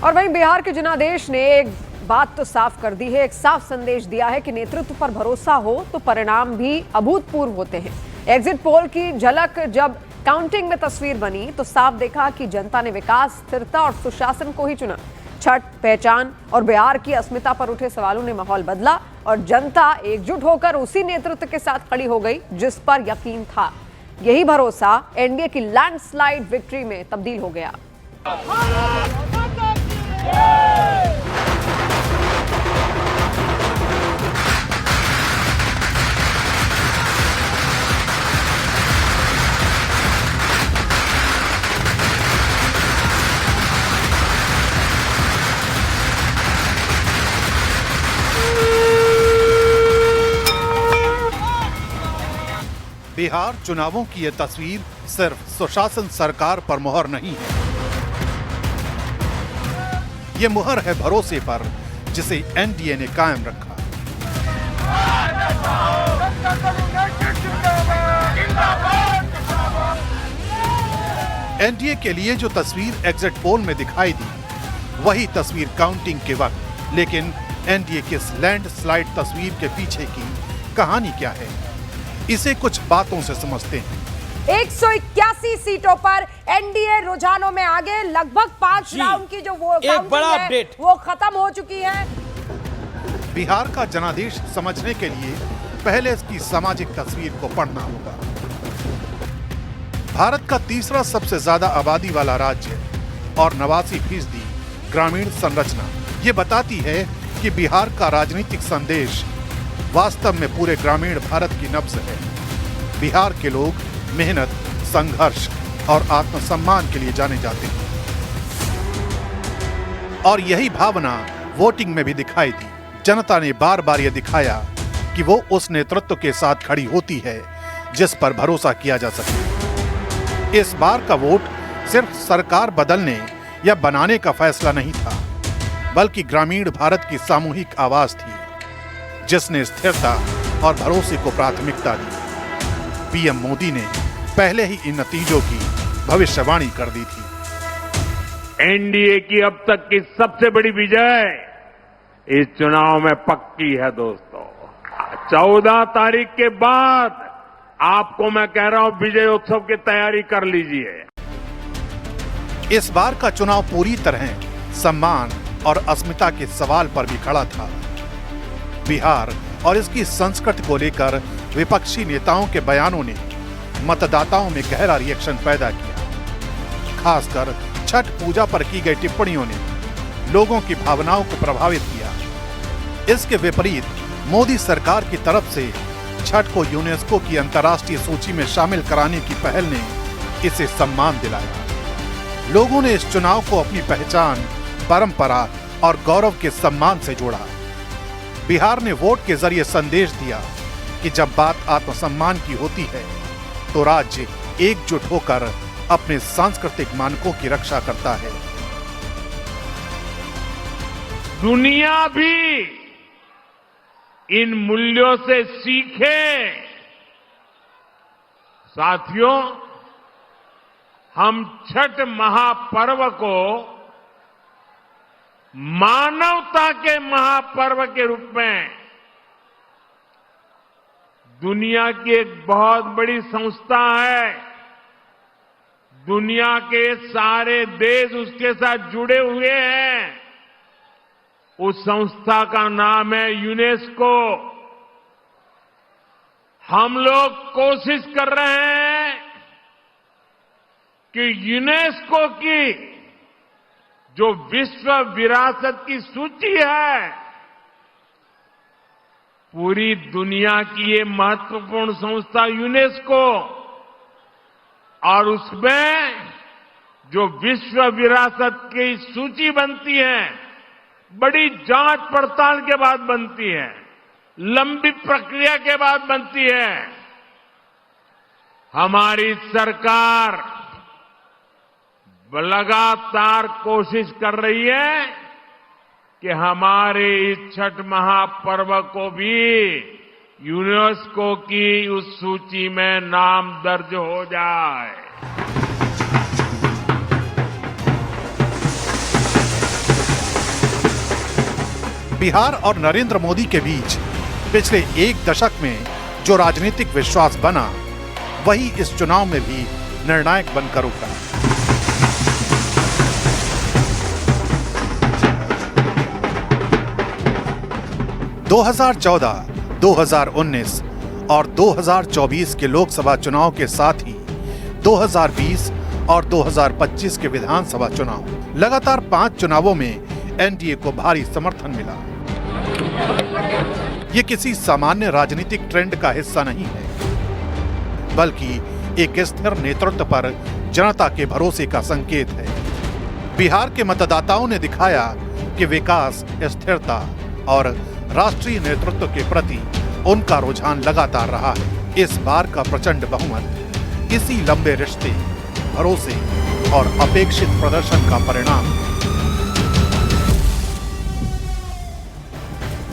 और वहीं बिहार के जनादेश ने एक बात तो साफ कर दी है, एक साफ संदेश दिया है कि नेतृत्व पर भरोसा हो तो परिणाम भी अभूतपूर्व होते हैं। एग्जिट पोल की झलक जब काउंटिंग में तस्वीर बनी तो साफ देखा कि जनता ने विकास, स्थिरता और सुशासन को ही चुना। छठ, पहचान और बिहार की अस्मिता पर उठे सवालों ने माहौल बदला और जनता एकजुट होकर उसी नेतृत्व के साथ खड़ी हो गई जिस पर यकीन था। यही भरोसा एनडीए की लैंडस्लाइड विक्ट्री में तब्दील हो गया। बिहार चुनावों की यह तस्वीर सिर्फ सुशासन सरकार पर मुहर नहीं है, ये मुहर है भरोसे पर जिसे एनडीए ने कायम रखा। एनडीए के लिए जो तस्वीर एग्जिट पोल में दिखाई दी वही तस्वीर काउंटिंग के वक्त, लेकिन एनडीए की इस लैंडस्लाइड तस्वीर के पीछे की कहानी क्या है, इसे कुछ बातों से समझते हैं। 181 सीटों पर एनडीए रुझानों में आगे, लगभग 5 राउंड की जो वो एक बड़ा अपडेट वो खत्म हो चुकी है। बिहार का जनादेश समझने के लिए पहले इसकी सामाजिक तस्वीर को पढ़ना होगा। भारत का तीसरा सबसे ज्यादा आबादी वाला राज्य और 89% ग्रामीण संरचना ये बताती है कि बिहार का राजनीतिक संदेश वास्तव में पूरे ग्रामीण भारत की नब्ज है। बिहार के लोग मेहनत, संघर्ष और आत्मसम्मान के लिए जाने जाते हैं और यही भावना वोटिंग में भी दिखाई दी। जनता ने बार बार यह दिखाया कि वो उस नेतृत्व के साथ खड़ी होती है जिस पर भरोसा किया जा सके। इस बार का वोट सिर्फ सरकार बदलने या बनाने का फैसला नहीं था, बल्कि ग्रामीण भारत की सामूहिक आवाज थी जिसने स्थिरता और भरोसे को प्राथमिकता दी। पीएम मोदी ने पहले ही इन नतीजों की भविष्यवाणी कर दी थी। एनडीए की अब तक की सबसे बड़ी विजय इस चुनाव में पक्की है दोस्तों। 14 तारीख के बाद आपको मैं कह रहा हूं विजय उत्सव की तैयारी कर लीजिए। इस बार का चुनाव पूरी तरह सम्मान और अस्मिता के सवाल पर भी खड़ा था। बिहार और इसकी संस्कृति को लेकर विपक्षी नेताओं के बयानों ने मतदाताओं में गहरा रिएक्शन पैदा किया। खासकर छठ पूजा पर की गई टिप्पणियों ने लोगों की भावनाओं को प्रभावित किया। इसके विपरीत मोदी सरकार की तरफ से छठ को यूनेस्को की अंतर्राष्ट्रीय सूची में शामिल कराने की पहल ने इसे सम्मान दिलाया। लोगों ने इस चुनाव को अपनी पहचान, परंपरा और गौरव के सम्मान से जोड़ा। बिहार ने वोट के जरिए संदेश दिया कि जब बात आत्मसम्मान की होती है तो राज्य एकजुट होकर अपने सांस्कृतिक मानकों की रक्षा करता है। दुनिया भी इन मूल्यों से सीखे। साथियों, हम छठ महापर्व को मानवता के महापर्व के रूप में दुनिया की एक बहुत बड़ी संस्था है, दुनिया के सारे देश उसके साथ जुड़े हुए हैं। उस संस्था का नाम है यूनेस्को। हम लोग कोशिश कर रहे हैं कि यूनेस्को की जो विश्व विरासत की सूची है, पूरी दुनिया की ये महत्वपूर्ण संस्था यूनेस्को, और उसमें जो विश्व विरासत की सूची बनती है, बड़ी जांच पड़ताल के बाद बनती है, लंबी प्रक्रिया के बाद बनती है। हमारी सरकार लगातार कोशिश कर रही है कि हमारे इस छठ महापर्व को भी यूनेस्को की उस सूची में नाम दर्ज हो जाए। बिहार और नरेंद्र मोदी के बीच पिछले एक दशक में जो राजनीतिक विश्वास बना, वही इस चुनाव में भी निर्णायक बनकर उभरा। – 2014, 2019 और 2024 के लोकसभा चुनाव के साथ ही 2020 और 2025 के विधानसभा चुनाव, लगातार 5 चुनावों में एनडीए को भारी समर्थन मिला। ये किसी सामान्य राजनीतिक ट्रेंड का हिस्सा नहीं है, बल्कि एक स्थिर नेतृत्व पर जनता के भरोसे का संकेत है। बिहार के मतदाताओं ने दिखाया कि विकास, स्थिरता और राष्ट्रीय नेतृत्व के प्रति उनका रुझान लगातार रहा है। इस बार का प्रचंड बहुमत इसी लंबे रिश्ते, भरोसे और अपेक्षित प्रदर्शन का परिणाम है।